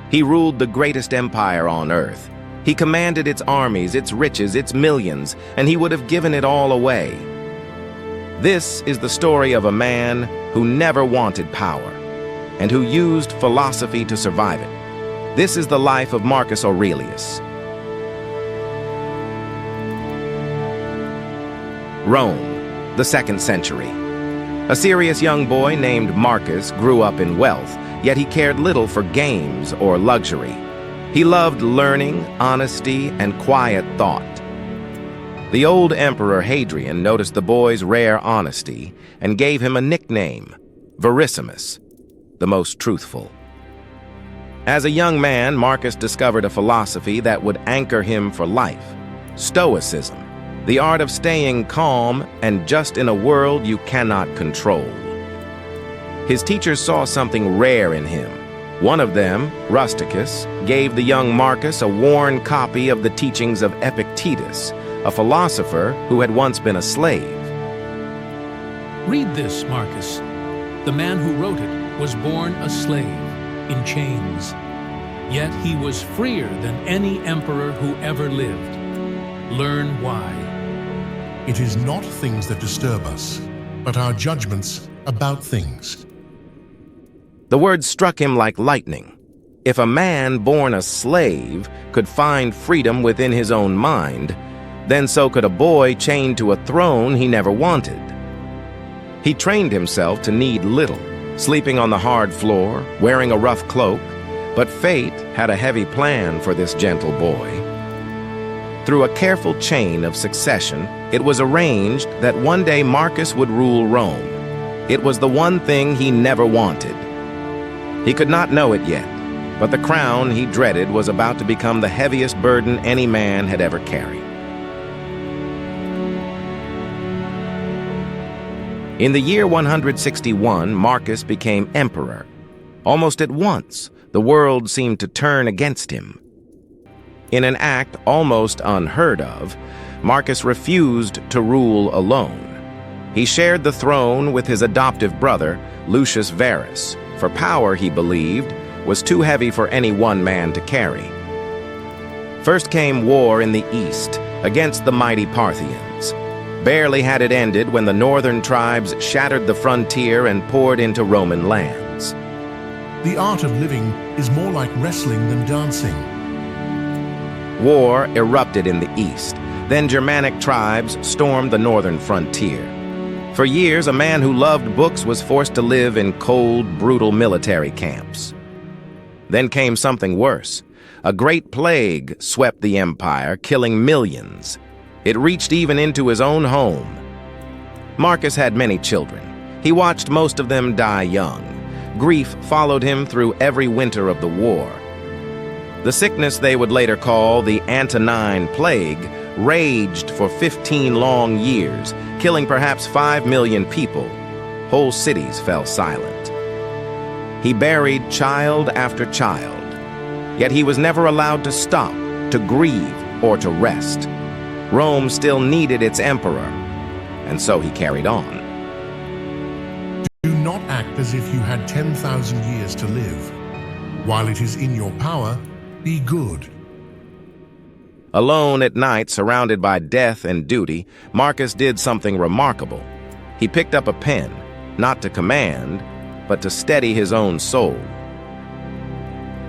He ruled the greatest empire on earth. He commanded its armies, its riches, its millions, and he would have given it all away. This is the story of a man who never wanted power and who used philosophy to survive it. This is the life of Marcus Aurelius. Rome, the 2nd century. A serious young boy named Marcus grew up in wealth, yet he cared little for games or luxury. He loved learning, honesty, and quiet thought. The old emperor Hadrian noticed the boy's rare honesty and gave him a nickname, Verissimus, the most truthful. As a young man, Marcus discovered a philosophy that would anchor him for life, Stoicism, the art of staying calm and just in a world you cannot control. His teachers saw something rare in him. One of them, Rusticus, gave the young Marcus a worn copy of the teachings of Epictetus, a philosopher who had once been a slave. Read this, Marcus. The man who wrote it was born a slave, in chains. Yet he was freer than any emperor who ever lived. Learn why. It is not things that disturb us, but our judgments about things. The words struck him like lightning. If a man born a slave could find freedom within his own mind, then so could a boy chained to a throne he never wanted. He trained himself to need little, sleeping on the hard floor, wearing a rough cloak, but fate had a heavy plan for this gentle boy. Through a careful chain of succession, it was arranged that one day Marcus would rule Rome. It was the one thing he never wanted. He could not know it yet, but the crown he dreaded was about to become the heaviest burden any man had ever carried. In the year 161, Marcus became emperor. Almost at once, the world seemed to turn against him. In an act almost unheard of, Marcus refused to rule alone. He shared the throne with his adoptive brother, Lucius Verus, for power, he believed, was too heavy for any one man to carry. First came war in the east, against the mighty Parthians. Barely had it ended when the northern tribes shattered the frontier and poured into Roman lands. The art of living is more like wrestling than dancing. War erupted in the east. Then Germanic tribes stormed the northern frontier. For years, a man who loved books was forced to live in cold, brutal military camps. Then came something worse. A great plague swept the empire, killing millions. It reached even into his own home. Marcus had many children. He watched most of them die young. Grief followed him through every winter of the war. The sickness they would later call the Antonine Plague raged for 15 long years, killing perhaps 5 million people. Whole cities fell silent. He buried child after child, yet he was never allowed to stop, to grieve, or to rest. Rome still needed its emperor, and so he carried on. Do not act as if you had 10,000 years to live. While it is in your power, be good. Alone at night, surrounded by death and duty, Marcus did something remarkable. He picked up a pen, not to command, but to steady his own soul.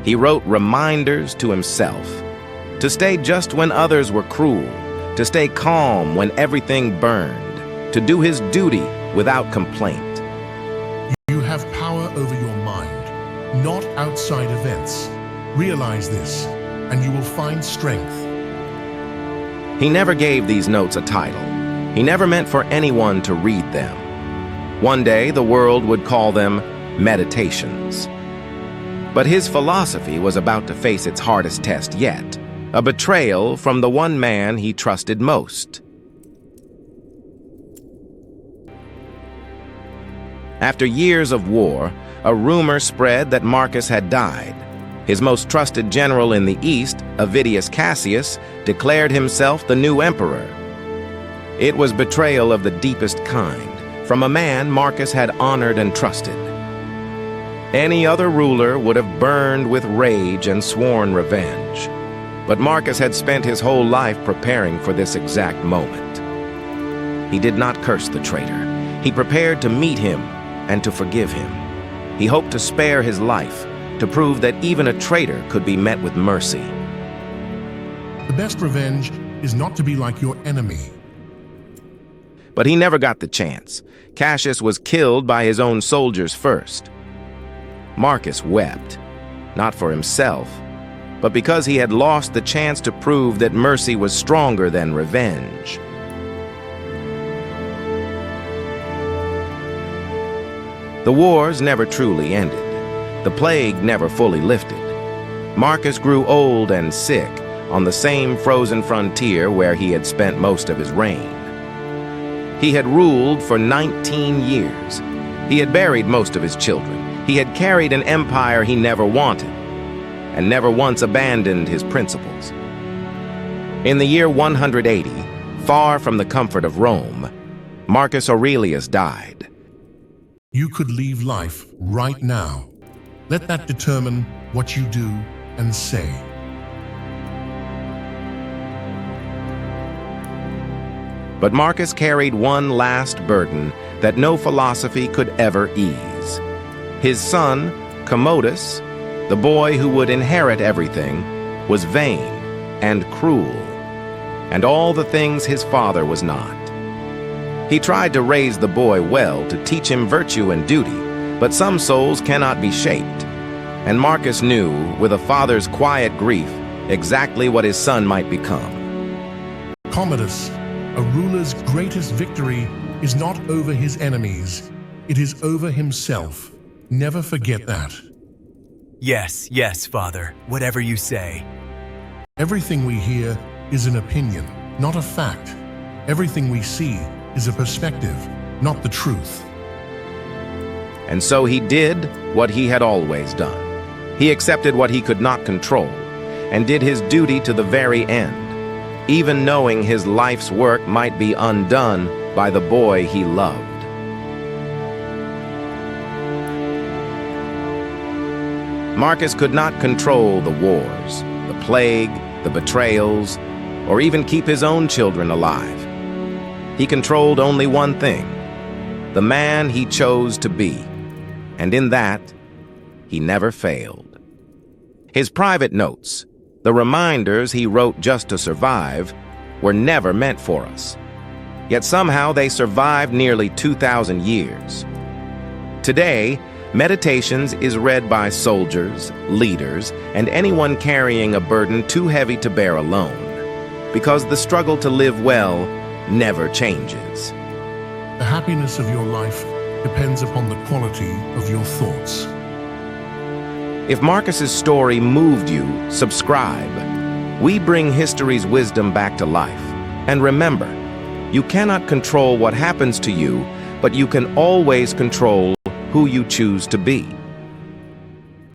He wrote reminders to himself, to stay just when others were cruel, to stay calm when everything burned, to do his duty without complaint. You have power over your mind, not outside events. Realize this, and you will find strength. He never gave these notes a title. He never meant for anyone to read them. One day, the world would call them meditations. But his philosophy was about to face its hardest test yet, a betrayal from the one man he trusted most. After years of war, a rumor spread that Marcus had died. His most trusted general in the east, Avidius Cassius, declared himself the new emperor. It was betrayal of the deepest kind, from a man Marcus had honored and trusted. Any other ruler would have burned with rage and sworn revenge. But Marcus had spent his whole life preparing for this exact moment. He did not curse the traitor. He prepared to meet him and to forgive him. He hoped to spare his life, to prove that even a traitor could be met with mercy. The best revenge is not to be like your enemy. But he never got the chance. Cassius was killed by his own soldiers first. Marcus wept, not for himself, but because he had lost the chance to prove that mercy was stronger than revenge. The wars never truly ended. The plague never fully lifted. Marcus grew old and sick on the same frozen frontier where he had spent most of his reign. He had ruled for 19 years. He had buried most of his children. He had carried an empire he never wanted, and never once abandoned his principles. In the year 180, far from the comfort of Rome, Marcus Aurelius died. You could leave life right now. Let that determine what you do and say. But Marcus carried one last burden that no philosophy could ever ease. His son, Commodus, the boy who would inherit everything, was vain and cruel, and all the things his father was not. He tried to raise the boy well, to teach him virtue and duty, but some souls cannot be shaped, and Marcus knew, with a father's quiet grief, exactly what his son might become. Commodus, a ruler's greatest victory is not over his enemies, it is over himself. Never forget that. Yes, Father, whatever you say. Everything we hear is an opinion, not a fact. Everything we see is a perspective, not the truth. And so he did what he had always done. He accepted what he could not control, and did his duty to the very end, even knowing his life's work might be undone by the boy he loved. Marcus could not control the wars, the plague, the betrayals, or even keep his own children alive. He controlled only one thing, the man he chose to be, and in that, he never failed. His private notes, the reminders he wrote just to survive, were never meant for us. Yet somehow they survived nearly 2,000 years. Today, Meditations is read by soldiers, leaders, and anyone carrying a burden too heavy to bear alone, because the struggle to live well never changes. The happiness of your life depends upon the quality of your thoughts. If Marcus's story moved you, subscribe. We bring history's wisdom back to life. And remember, you cannot control what happens to you, but you can always control who you choose to be.